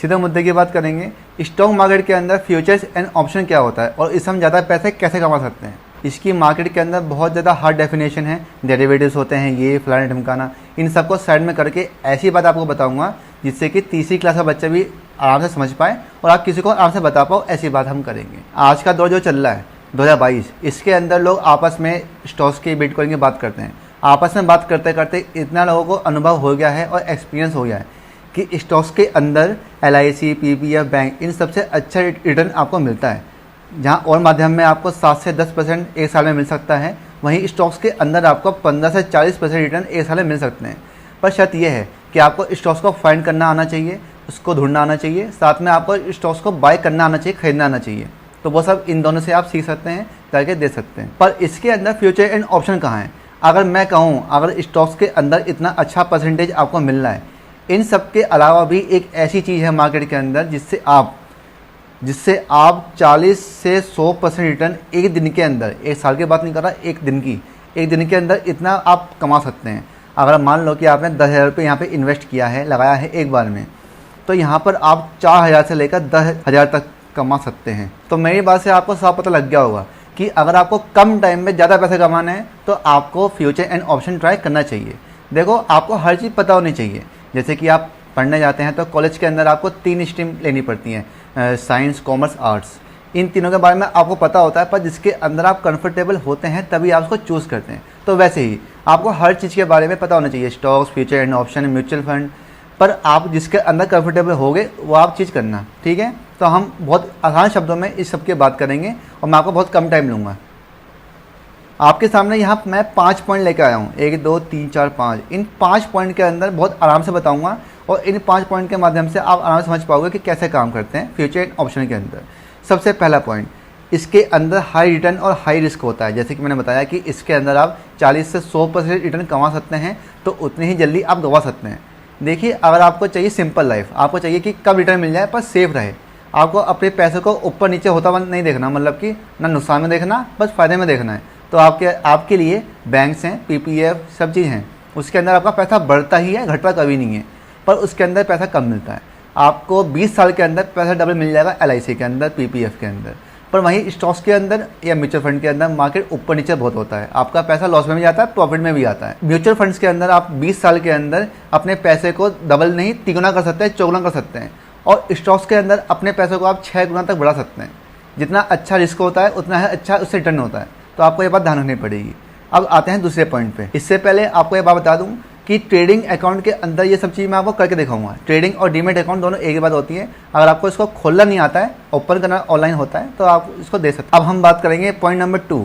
सीधा मुद्दे की बात करेंगे, स्टॉक मार्केट के अंदर फ्यूचर्स एंड ऑप्शन क्या होता है और इससे हम ज़्यादा पैसे कैसे कमा सकते हैं। इसकी मार्केट के अंदर बहुत ज़्यादा हार्ड डेफिनेशन है, डेरिवेटिव्स होते हैं, ये फलाना ढमकाना, इन सबको साइड में करके ऐसी बात आपको बताऊंगा जिससे कि तीसरी क्लास का बच्चा भी आराम से समझ पाए और आप किसी को आराम से बता पाओ। ऐसी बात हम करेंगे। आज का दौर जो चल रहा है 2022, इसके अंदर लोग आपस में स्टॉक्स की बिटकॉइन की बात करते हैं। आपस में बात करते करते इतना लोगों को अनुभव हो गया है और एक्सपीरियंस हो गया है कि स्टॉक्स के अंदर LIC, PPF, बैंक, इन सबसे अच्छा रिटर्न आपको मिलता है। जहां और माध्यम में आपको 7 से 10% एक साल में मिल सकता है, वहीं स्टॉक्स के अंदर आपको 15 से 40% रिटर्न एक साल में मिल सकते हैं। पर शर्त यह है कि आपको स्टॉक्स को फाइंड करना आना चाहिए, उसको ढूंढना आना चाहिए, साथ में आपको स्टॉक्स को बाय करना आना चाहिए, खरीदना आना चाहिए। तो वो सब इन दोनों से आप सीख सकते हैं, करके दे सकते हैं। पर इसके अंदर फ्यूचर एंड ऑप्शन कहाँ है? अगर मैं कहूँ, अगर स्टॉक्स के अंदर इतना अच्छा परसेंटेज आपको मिल रहा है, इन सब के अलावा भी एक ऐसी चीज़ है मार्केट के अंदर जिससे आप 40 से 100% रिटर्न एक दिन के अंदर, एक साल की बात नहीं कर रहा, एक दिन के अंदर इतना आप कमा सकते हैं। अगर मान लो कि आपने 10,000 रुपये यहाँ पे इन्वेस्ट किया है, लगाया है एक बार में, तो यहाँ पर आप 4,000 से लेकर 10,000 तक कमा सकते हैं। तो मेरी बात से आपको साफ पता लग गया होगा कि अगर आपको कम टाइम में ज़्यादा पैसे कमाना है तो आपको फ्यूचर एंड ऑप्शन ट्राई करना चाहिए। देखो, आपको हर चीज़ पता होनी चाहिए। जैसे कि आप पढ़ने जाते हैं तो कॉलेज के अंदर आपको 3 स्ट्रीम लेनी पड़ती हैं, साइंस, कॉमर्स, आर्ट्स। इन तीनों के बारे में आपको पता होता है, पर जिसके अंदर आप कंफर्टेबल होते हैं तभी आप उसको चूज़ करते हैं। तो वैसे ही आपको हर चीज़ के बारे में पता होना चाहिए, stocks, future and option, mutual fund. पर आप जिसके अंदर कंफर्टेबल होगे वो आप चीज़ करना, ठीक है। तो हम बहुत आसान शब्दों में इस सब की बात करेंगे और मैं आपको बहुत कम टाइम लूँगा। आपके सामने यहाँ मैं 5 पॉइंट लेकर आया हूँ, 1, 2, 3, 4, 5। इन 5 पॉइंट के अंदर बहुत आराम से बताऊँगा और इन 5 पॉइंट के माध्यम से आप आराम से समझ पाओगे कि कैसे काम करते हैं फ्यूचर एंड ऑप्शन के अंदर। सबसे पहला पॉइंट, इसके अंदर हाई रिटर्न और हाई रिस्क होता है। जैसे कि मैंने बताया कि इसके अंदर आप 40 से 100% रिटर्न कमा सकते हैं, तो उतनी ही जल्दी आप गंवा सकते हैं। देखिए, अगर आपको चाहिए सिंपल लाइफ, आपको चाहिए कि कब रिटर्न मिल जाए पर सेफ रहे, आपको अपने पैसे को ऊपर नीचे होता हुआ नहीं देखना, मतलब कि ना नुकसान में देखना, बस फ़ायदे में देखना है। तो आपके लिए बैंक्स हैं, PPF, सब चीज़ हैं। उसके अंदर आपका पैसा बढ़ता ही है, घटता कभी नहीं है, पर उसके अंदर पैसा कम मिलता है। आपको 20 साल के अंदर पैसा डबल मिल जाएगा LIC के अंदर, PPF के अंदर। पर वहीं स्टॉक्स के अंदर या म्यूचुअल फंड के अंदर मार्केट ऊपर नीचे बहुत होता है, आपका पैसा लॉस में भी जाता है, प्रॉफिट में भी आता है। म्यूचुअल फंड्स के अंदर आप 20 साल के अंदर अपने पैसे को डबल नहीं, 3 गुना कर सकते हैं, 4 गुना कर सकते हैं। और स्टॉक्स के अंदर अपने पैसों को आप 6 गुना तक बढ़ा सकते हैं। जितना अच्छा रिस्क होता है उतना है अच्छा उससे रिटर्न होता है। तो आपको ये बात ध्यान रखनी पड़ेगी। अब आते हैं दूसरे पॉइंट पे। इससे पहले आपको ये बात बता दूं कि ट्रेडिंग अकाउंट के अंदर ये सब चीज़ मैं आपको करके दिखाऊंगा। ट्रेडिंग और डीमेट अकाउंट दोनों एक ही बात होती है। अगर आपको इसको खोलना नहीं आता है, ओपन करना ऑनलाइन होता है, तो आप इसको दे सकते हैं। अब हम बात करेंगे पॉइंट नंबर 2।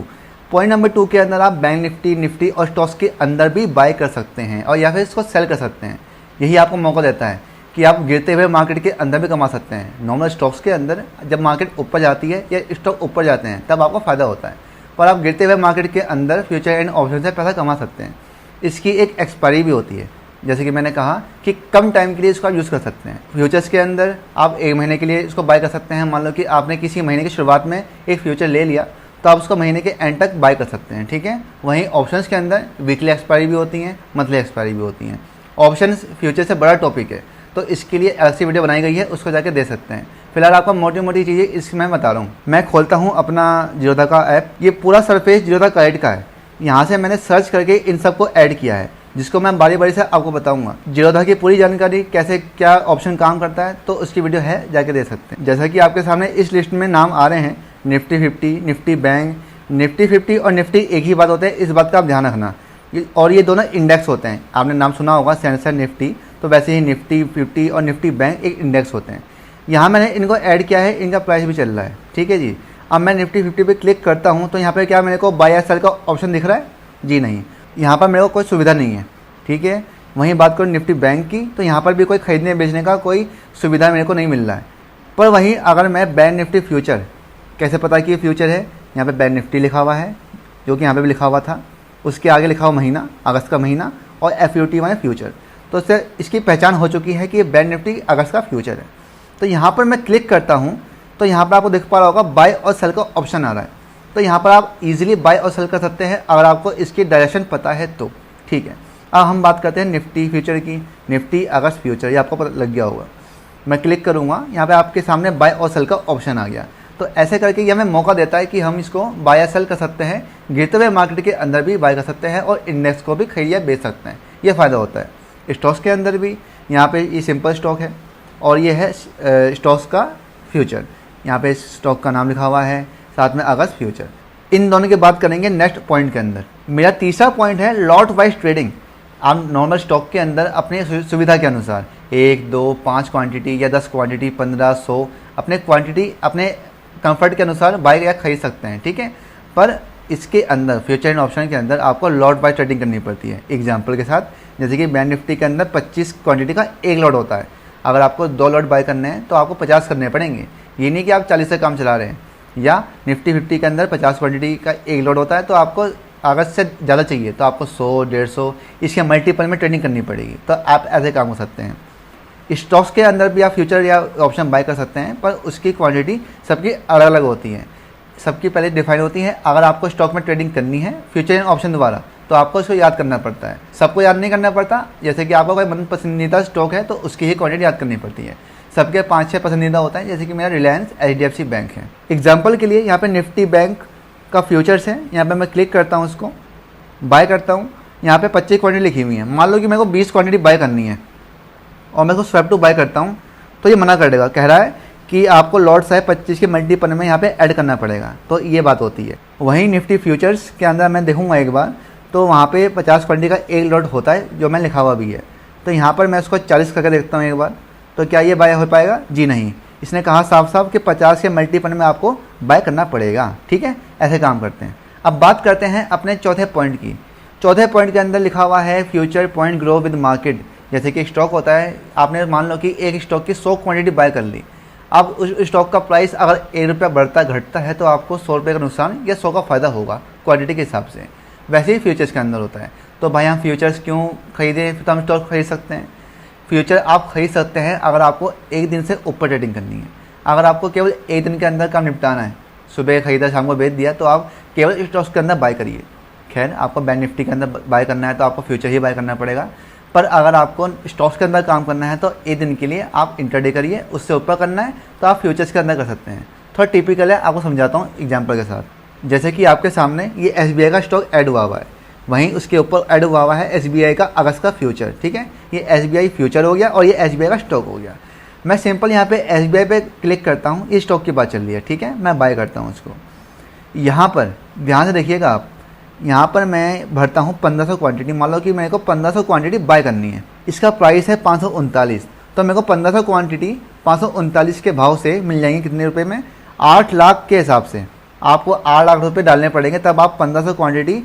पॉइंट नंबर 2 के अंदर आप बैंक निफ्टी और स्टॉक्स के अंदर भी बाय कर सकते हैं और या फिर इसको सेल कर सकते हैं। यही आपको मौका देता है कि आप गिरते हुए मार्केट के अंदर भी कमा सकते हैं। नॉर्मल स्टॉक्स के अंदर जब मार्केट ऊपर जाती है या स्टॉक ऊपर जाते हैं तब आपको फ़ायदा होता है, पर आप गिरते हुए मार्केट के अंदर फ्यूचर एंड ऑप्शन से पैसा कमा सकते हैं। इसकी एक एक्सपायरी भी होती है, जैसे कि मैंने कहा कि कम टाइम के लिए इसको आप यूज़ कर सकते हैं। फ्यूचर्स के अंदर आप 1 महीने के लिए इसको बाय कर सकते हैं। मान लो कि आपने किसी महीने की शुरुआत में एक फ्यूचर ले लिया, तो आप उसको महीने के एंड तक बाय कर सकते हैं, ठीक है। वहीं ऑप्शंस के अंदर वीकली एक्सपायरी भी होती हैं, मंथली एक्सपायरी भी होती हैं। ऑप्शंस फ्यूचर से बड़ा टॉपिक है, तो इसके लिए अलग सी वीडियो बनाई गई है, उसको जाके दे सकते हैं। फिलहाल आपको मोटी मोटी चीज़ें इसमें मैं बता रहा हूँ। मैं खोलता हूँ अपना जीरोधा का ऐप। ये पूरा सरफेस जीरोधा कलेक्ट का है। यहाँ से मैंने सर्च करके इन सबको ऐड किया है, जिसको मैं बारी बारी से आपको बताऊंगा। जीरोधा की पूरी जानकारी, कैसे क्या ऑप्शन काम करता है, तो उसकी वीडियो है, जाके दे सकते हैं। जैसा कि आपके सामने इस लिस्ट में नाम आ रहे हैं, निफ्टी 50, निफ्टी बैंक। निफ्टी 50 और निफ्टी एक ही बात होते हैं, इस बात का आप ध्यान रखना। और ये दोनों इंडेक्स होते हैं। आपने नाम सुना होगा सेंसेक्स निफ्टी, तो वैसे ही निफ्टी 50 और निफ्टी बैंक एक इंडेक्स होते हैं। यहाँ मैंने इनको ऐड किया है, इनका प्राइस भी चल रहा है, ठीक है जी। अब मैं निफ्टी 50 पे क्लिक करता हूँ तो यहाँ पर क्या मेरे को बाय या सेल का ऑप्शन दिख रहा है? जी नहीं, यहाँ पर मेरे को कोई सुविधा नहीं है, ठीक है। वहीं बात करूँ निफ्टी बैंक की, तो यहाँ पर भी कोई खरीदने बेचने का कोई सुविधा मेरे को नहीं मिल रहा है। पर वहीं अगर मैं बैंक निफ्टी फ्यूचर, कैसे पता कि ये फ्यूचर है? यहाँ पे बैंक निफ्टी लिखा हुआ है, जो कि यहाँ पे भी लिखा हुआ था। उसके आगे लिखा हुआ महीना, अगस्त का महीना, और FUT माने फ्यूचर। तो इससे इसकी पहचान हो चुकी है कि ये बैंक निफ्टी अगस्त का फ्यूचर है। तो यहाँ पर मैं क्लिक करता हूँ तो यहाँ पर आपको दिख पा रहा होगा बाय और सेल का ऑप्शन आ रहा है। तो यहाँ पर आप इजीली बाय और सेल कर सकते हैं अगर आपको इसकी डायरेक्शन पता है तो, ठीक है। अब हम बात करते हैं निफ्टी फ्यूचर की। निफ्टी अगस्त फ्यूचर, ये आपको पता लग गया होगा। मैं क्लिक करूँगा, यहाँ पे आपके सामने बाय और सेल का ऑप्शन आ गया। तो ऐसे करके ये हमें मौका देता है कि हम इसको बाय या सेल कर सकते हैं, गिरते हुए मार्केट के अंदर भी बाय कर सकते हैं और इंडेक्स को भी खरीद या बेच सकते हैं। ये फ़ायदा होता है। स्टॉक्स के अंदर भी यहाँ पे ये सिंपल स्टॉक है और ये है स्टॉक्स का फ्यूचर। यहाँ पे स्टॉक का नाम लिखा हुआ है, साथ में अगस्त फ्यूचर। इन दोनों की बात करेंगे नेक्स्ट पॉइंट के अंदर। मेरा तीसरा पॉइंट है लॉट वाइज ट्रेडिंग। आप नॉर्मल स्टॉक के अंदर अपने सुविधा के अनुसार 1, 2, 5 क्वांटिटी या 10 क्वांटिटी, 15, 100 अपने क्वांटिटी अपने कंफर्ट के अनुसार बाय या खरीद सकते हैं, ठीक है। पर इसके अंदर फ्यूचर एंड ऑप्शन के अंदर आपको लॉट वाइज ट्रेडिंग करनी पड़ती है। एग्जांपल के साथ, जैसे कि बैंक निफ्टी के अंदर 25 क्वांटिटी का एक लॉट होता है। अगर आपको 2 लॉट बाय करने हैं तो आपको 50 करने पड़ेंगे। ये नहीं कि आप 40 से काम चला रहे हैं। या निफ्टी 50 के अंदर 50 क्वांटिटी का एक लॉट होता है, तो आपको अगर से ज़्यादा चाहिए तो आपको 100, 150 इसके मल्टीपल में ट्रेडिंग करनी पड़ेगी। तो आप ऐसे काम कर सकते हैं। स्टॉक्स के अंदर भी आप फ्यूचर या ऑप्शन बाय कर सकते हैं, पर उसकी क्वांटिटी सबकी अलग अलग होती है, सबकी पहले डिफाइन होती है। अगर आपको स्टॉक में ट्रेडिंग करनी है फ्यूचर एंड ऑप्शन द्वारा, तो आपको इसको याद करना पड़ता है। सबको याद नहीं करना पड़ता। जैसे कि आपका कोई मन पसंदीदा स्टॉक है तो उसकी ही क्वांटिटी याद करनी पड़ती है। सबके 5-6 पसंदीदा होता है, जैसे कि मेरा रिलायंस HDFC बैंक है। एग्जाम्पल के लिए यहाँ पे निफ्टी बैंक का फ्यूचर्स है। यहाँ पे मैं क्लिक करता हूँ, इसको बाय करता हूँ। यहाँ पे 25 क्वांटिटी लिखी हुई है। मान लो कि मेरे को 20 क्वांटिटी बाय करनी है और मैं इसको स्वैप टू बाय करता हूँ, तो ये मना कर देगा, कह रहा है कि आपको लॉट साइज 25 के मल्टीपल में यहाँ पे ऐड करना पड़ेगा। तो ये बात होती है। वहीं निफ्टी फ्यूचर्स के अंदर मैं देखूँगा एक बार, तो वहाँ पे 50 क्वांटिटी का एक लॉट होता है, जो मैं लिखा हुआ भी है। तो यहाँ पर मैं उसको 40 करके देखता हूँ एक बार, तो क्या ये बाय हो पाएगा? जी नहीं। इसने कहा साफ साफ कि 50 के मल्टीपल में आपको बाय करना पड़ेगा, ठीक है। ऐसे काम करते हैं। अब बात करते हैं अपने चौथे पॉइंट की। चौथे पॉइंट के अंदर लिखा हुआ है future point grow with market. जैसे कि एक स्टॉक होता है, आपने मान लो कि एक स्टॉक की 100 क्वांटिटी बाय कर ली। अब उस स्टॉक का प्राइस अगर 1 रुपया बढ़ता घटता है तो आपको 100 रुपये का नुकसान या 100 का फ़ायदा होगा क्वांटिटी के हिसाब से। वैसे ही फ्यूचर्स के अंदर होता है। तो भाई हम फ्यूचर्स क्यों खरीदें? तो हम स्टॉक खरीद सकते हैं। फ्यूचर आप खरीद सकते हैं अगर आपको एक दिन से ऊपर ट्रेडिंग करनी है। अगर आपको केवल एक दिन के अंदर काम निपटाना है, सुबह खरीदा शाम को बेच दिया, तो आप केवल स्टॉक्स के अंदर बाय करिए। खैर, आपको बैंक निफ्टी के अंदर बाय करना है तो आपको फ्यूचर ही बाय करना पड़ेगा। पर अगर आपको स्टॉक्स के अंदर काम करना है तो एक दिन के लिए आप इंटरडे करिए। उससे ऊपर करना है तो आप फ्यूचर्स के अंदर कर सकते हैं। थोड़ा टिपिकल है, आपको समझाता हूँ एग्जाम्पल के साथ। जैसे कि आपके सामने ये SBI का स्टॉक ऐड हुआ हुआ है, वहीं उसके ऊपर ऐड हुआ हुआ है SBI का अगस्त का फ्यूचर, ठीक है। ये SBI फ्यूचर हो गया और ये SBI का स्टॉक हो गया। मैं सिंपल यहाँ पे SBI पे क्लिक करता हूँ। इस स्टॉक की बात चल रही है, ठीक है। मैं बाय करता हूँ उसको। यहाँ पर ध्यान से देखिएगा आप, यहाँ पर मैं भरता हूँ 1500 क्वांटिटी। मान लो कि मेरे को 1500 क्वांटिटी बाय करनी है। इसका प्राइस है 539। तो मेरे को 1500 क्वांटिटी 539 के भाव से मिल जाएंगे कितने रुपए में? 8 लाख के हिसाब से आपको 8 लाख रुपए डालने पड़ेंगे, तब आप 1500 क्वांटिटी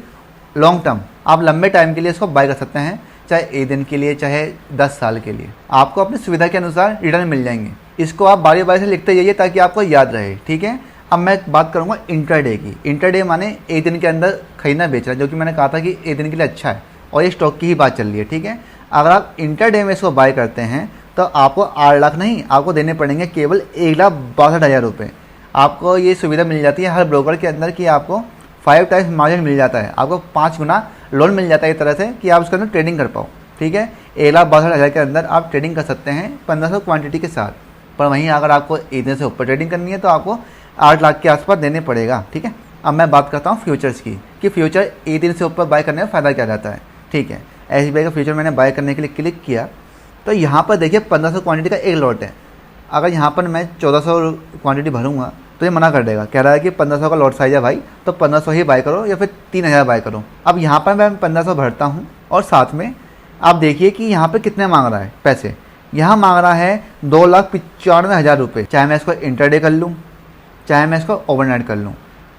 लॉन्ग टर्म, आप लंबे टाइम के लिए इसको बाय कर सकते हैं, चाहे एक दिन के लिए, चाहे 10 साल के लिए। आपको अपनी सुविधा के अनुसार रिटर्न मिल जाएंगे। इसको आप बारी बारी से लिखते जाइए ताकि आपको याद रहे, ठीक है। अब मैं बात करूंगा इंट्राडे की। इंट्राडे माने एक दिन के अंदर खरीदना बेचना, जो कि मैंने कहा था कि एक दिन के लिए अच्छा है, और ये स्टॉक की ही बात चल रही है, ठीक है। अगर आप इंट्राडे में इसको बाय करते हैं तो आपको 8 लाख नहीं, आपको देने पड़ेंगे केवल 1,62,000 रुपये। आपको ये सुविधा मिल जाती है हर ब्रोकर के अंदर कि आपको 5 टाइम्स मार्जिन मिल जाता है, आपको 5 गुना लोन मिल जाता है, इस तरह से कि आप उसके अंदर ट्रेडिंग कर पाओ, ठीक है। 1,62,000 के अंदर आप ट्रेडिंग कर सकते हैं 1500 क्वांटिटी के साथ। पर वहीं अगर आपको एक दिन से ऊपर ट्रेडिंग करनी है तो आपको 8 लाख के आसपास देने पड़ेगा, ठीक है। अब मैं बात करता हूँ फ्यूचर्स की, कि फ्यूचर एक दिन से ऊपर बाय करने में फ़ायदा क्या रहता है, ठीक है। SBI का फ्यूचर मैंने बाय करने के लिए क्लिक किया, तो यहाँ पर देखिए 1500 क्वांटिटी का एक लॉट है। अगर यहाँ पर मैं 1400 क्वांटिटी भरूँगा तो ये मना कर देगा, कह रहा है कि 1500 का लॉट साइज है भाई, तो 1500 ही बाय करो या फिर 3000 बाय करो। अब यहाँ पर मैं 1500 भरता हूँ और साथ में आप देखिए कि यहाँ पर कितने मांग रहा है पैसे। यहाँ मांग रहा है 2,95,000 रुपये। चाहे मैं इसको इंटरडे कर लूँ, चाहे मैं इसको ओवरनाइट कर लूँ।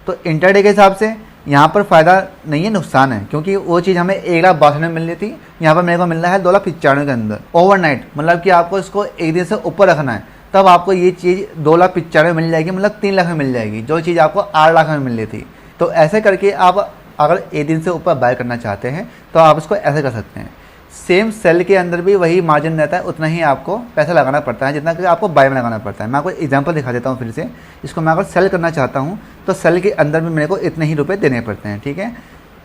तो इंटरडे के हिसाब से यहाँ पर फ़ायदा नहीं है, नुकसान है, क्योंकि वो चीज़ हमें 1,62,000 में मिल रही थी, यहाँ पर मेरे को मिल रहा है 2,95,000 के अंदर। ओवरनाइट मतलब कि आपको इसको एक दिन से ऊपर रखना है, तब आपको ये चीज़ 2,95,000 में मिल जाएगी, मतलब 3 लाख में मिल जाएगी, जो चीज़ आपको 8 लाख में मिल रही थी। तो ऐसे करके आप अगर एक दिन से ऊपर बाय करना चाहते हैं तो आप इसको ऐसे कर सकते हैं। सेम सेल के अंदर भी वही मार्जिन रहता है, उतना ही आपको पैसा लगाना पड़ता है जितना कि आपको बाय में लगाना पड़ता है। मैं आपको एग्जांपल दिखा देता हूँ फिर से। इसको मैं अगर सेल करना चाहता हूँ तो सेल के अंदर भी मेरे को इतने ही रुपए देने पड़ते हैं, ठीक है।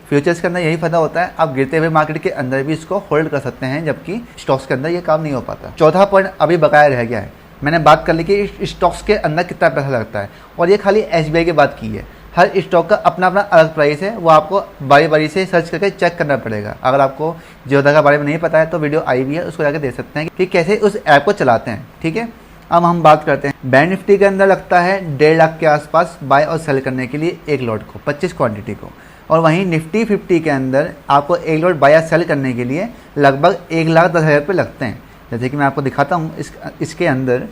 फ्यूचर्स के अंदर यही फ़ायदा होता है, आप गिरते हुए मार्केट के अंदर भी इसको होल्ड कर सकते हैं, जबकि स्टॉक्स के अंदर ये काम नहीं हो पाता। चौथा पॉइंट अभी बकाया रह गया है, मैंने बात कर ली कि स्टॉक्स के अंदर कितना पैसा लगता है, और ये खाली SBI की बात की है। हर स्टॉक का अपना अपना अलग प्राइस है, वो आपको बारी बारी से सर्च करके चेक करना पड़ेगा। अगर आपको जियोदा के बारे में नहीं पता है तो वीडियो आई हुई है, उसको जाकर देख सकते हैं कि कैसे उस ऐप को चलाते हैं। ठीक है, अब हम बात करते हैं बैंक निफ्टी के अंदर लगता है 1.5 लाख के आसपास बाय और सेल करने के लिए एक लॉट को, 25 क्वांटिटी को। और वहीं निफ्टी 50 के अंदर आपको एक लॉट बाय या सेल करने के लिए लगभग 1,10,000 रुपये लगते हैं। जैसे कि मैं आपको दिखाता हूँ, इसके अंदर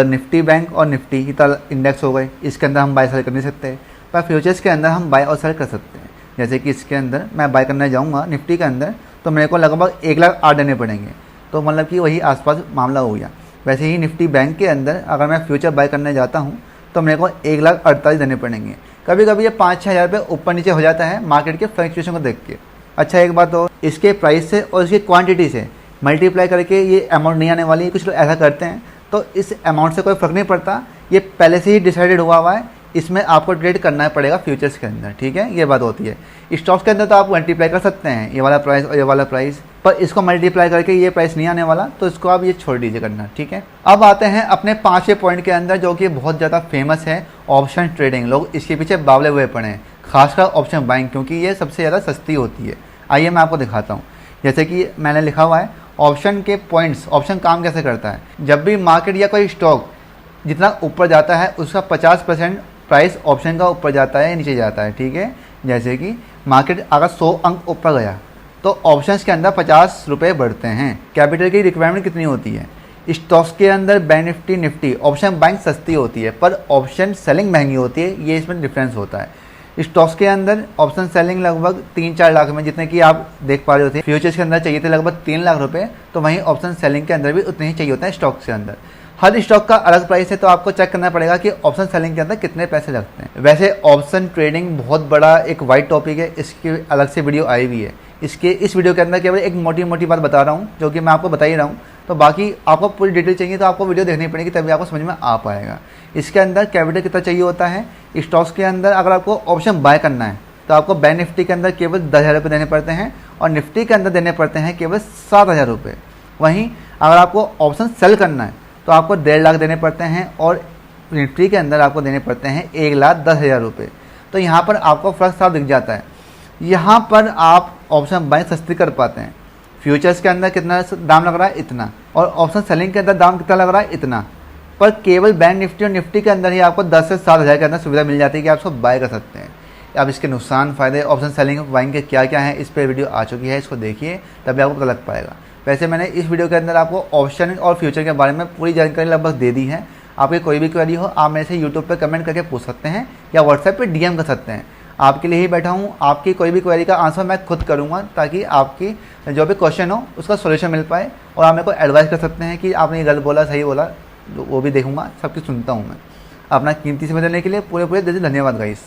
निफ्टी बैंक और निफ्टी की तरह इंडेक्स हो गए, इसके अंदर हम बाय सेल कर नहीं सकते, पर फ्यूचर्स के अंदर हम बाय और सेल कर सकते हैं। जैसे कि इसके अंदर मैं बाय करने जाऊँगा निफ्टी के अंदर, तो मेरे को लगभग 1,08,000 देने पड़ेंगे, तो मतलब कि वही आसपास मामला हो गया। वैसे ही निफ्टी बैंक के अंदर अगर मैं फ्यूचर बाय करने जाता हूँ तो मेरे को 1,48,000 देने पड़ेंगे। कभी कभी ये 5-6 हज़ार रुपये ऊपर नीचे हो जाता है मार्केट के फ्लक्चुएशन को देख के। अच्छा, एक बात और, इसके प्राइस से और इसकी क्वांटिटी से मल्टीप्लाई करके ये अमाउंट नहीं आने वाली। कुछ लोग ऐसा करते हैं, तो इस अमाउंट से कोई फ़र्क नहीं पड़ता, ये पहले से ही डिसाइडेड हुआ है, इसमें आपको ट्रेड करना पड़ेगा फ्यूचर्स के अंदर। ठीक है, ये बात होती है। स्टॉक्स के अंदर तो आप मल्टीप्लाई कर सकते हैं, ये वाला प्राइस और ये वाला प्राइस, पर इसको मल्टीप्लाई करके ये प्राइस नहीं आने वाला, तो इसको आप ये छोड़ दीजिए करना। ठीक है, अब आते हैं अपने 5वें पॉइंट के अंदर, जो कि बहुत ज़्यादा फेमस है, ऑप्शन ट्रेडिंग। लोग इसके पीछे बावले हुए पड़े हैं, खासकर ऑप्शन बाइंग, क्योंकि ये सबसे ज़्यादा सस्ती होती है। आइए मैं आपको दिखाता हूँ। जैसे कि मैंने लिखा हुआ है ऑप्शन के पॉइंट्स। ऑप्शन काम कैसे करता है, जब भी मार्केट या कोई स्टॉक जितना ऊपर जाता है उसका 50% प्राइस ऑप्शन का ऊपर जाता है या नीचे जाता है। ठीक है, जैसे कि मार्केट अगर 100 अंक ऊपर गया तो ऑप्शंस के अंदर 50 रुपये बढ़ते हैं। कैपिटल की रिक्वायरमेंट कितनी होती है, स्टॉक्स के अंदर बैंक निफ्टी ऑप्शन बाइंग सस्ती होती है, पर ऑप्शन सेलिंग महंगी होती है, ये इसमें डिफरेंस होता है। स्टॉक्स के अंदर ऑप्शन सेलिंग लगभग 3-4 लाख में, जितने कि आप देख पा रहे थे फ्यूचर्स के अंदर चाहिए थे लगभग 3 लाख रुपए, तो वहीं ऑप्शन सेलिंग के अंदर भी उतने ही चाहिए होते हैं स्टॉक्स के अंदर। हर स्टॉक का अलग प्राइस है, तो आपको चेक करना पड़ेगा कि ऑप्शन सेलिंग के अंदर कितने पैसे लगते हैं। वैसे ऑप्शन ट्रेडिंग बहुत बड़ा एक वाइड टॉपिक है, इसकी अलग से वीडियो आई हुई है। इस वीडियो के अंदर केवल एक मोटी मोटी बात बता रहा हूँ, जो कि मैं आपको बता ही रहा हूँ, तो बाकी आपको पूरी डिटेल चाहिए तो आपको वीडियो देखनी पड़ेगी, तभी आपको समझ में आ पाएगा। इसके अंदर कैपिटल कितना चाहिए होता है, स्टॉक्स के अंदर अगर आपको ऑप्शन बाय करना है तो आपको बैंक निफ्टी के अंदर केवल 10,000 रुपये देने पड़ते हैं, और निफ्टी के अंदर देने पड़ते हैं केवल 7,000 रुपये। वहीं अगर आपको ऑप्शन सेल करना है तो आपको 1.5 लाख देने पड़ते हैं, और निफ्टी के अंदर आपको देने पड़ते हैं 1,10,000 रुपये। तो यहाँ पर आपको फ़र्क साफ दिख जाता है। यहाँ पर आप ऑप्शन बाय सस्ती कर पाते हैं, फ्यूचर्स के अंदर कितना दाम लग रहा है इतना, और ऑप्शन सेलिंग के अंदर दाम कितना लग रहा है इतना, पर केवल बैंक निफ्टी और निफ्टी के अंदर ही आपको 10 से 7,000 के अंदर सुविधा मिल जाती है कि आप उसको बाय कर सकते हैं। अब इसके नुकसान फ़ायदे ऑप्शन सेलिंग बाइंग के क्या क्या हैं, इस पर वीडियो आ चुकी है, इसको देखिए तभी आपको पता लग पाएगा। वैसे मैंने इस वीडियो के अंदर आपको ऑप्शन और फ्यूचर के बारे में पूरी जानकारी लगभग दे दी है। आपकी कोई भी क्वेरी हो आप मेरे से यूट्यूब पर कमेंट करके पूछ सकते हैं, या व्हाट्सएप पर DM कर सकते हैं। आपके लिए ही बैठा हूँ, आपकी कोई भी क्वेरी का आंसर मैं खुद करूँगा, ताकि आपकी जो भी क्वेश्चन हो उसका सोल्यूशन मिल पाए, और आप मेरे को एडवाइस कर सकते हैं कि आपने गलत बोला सही बोला, वो भी देखूँगा, सब कुछ सुनता हूँ मैं। अपना कीमती समय देने के लिए पूरे दिल से धन्यवाद गाइस।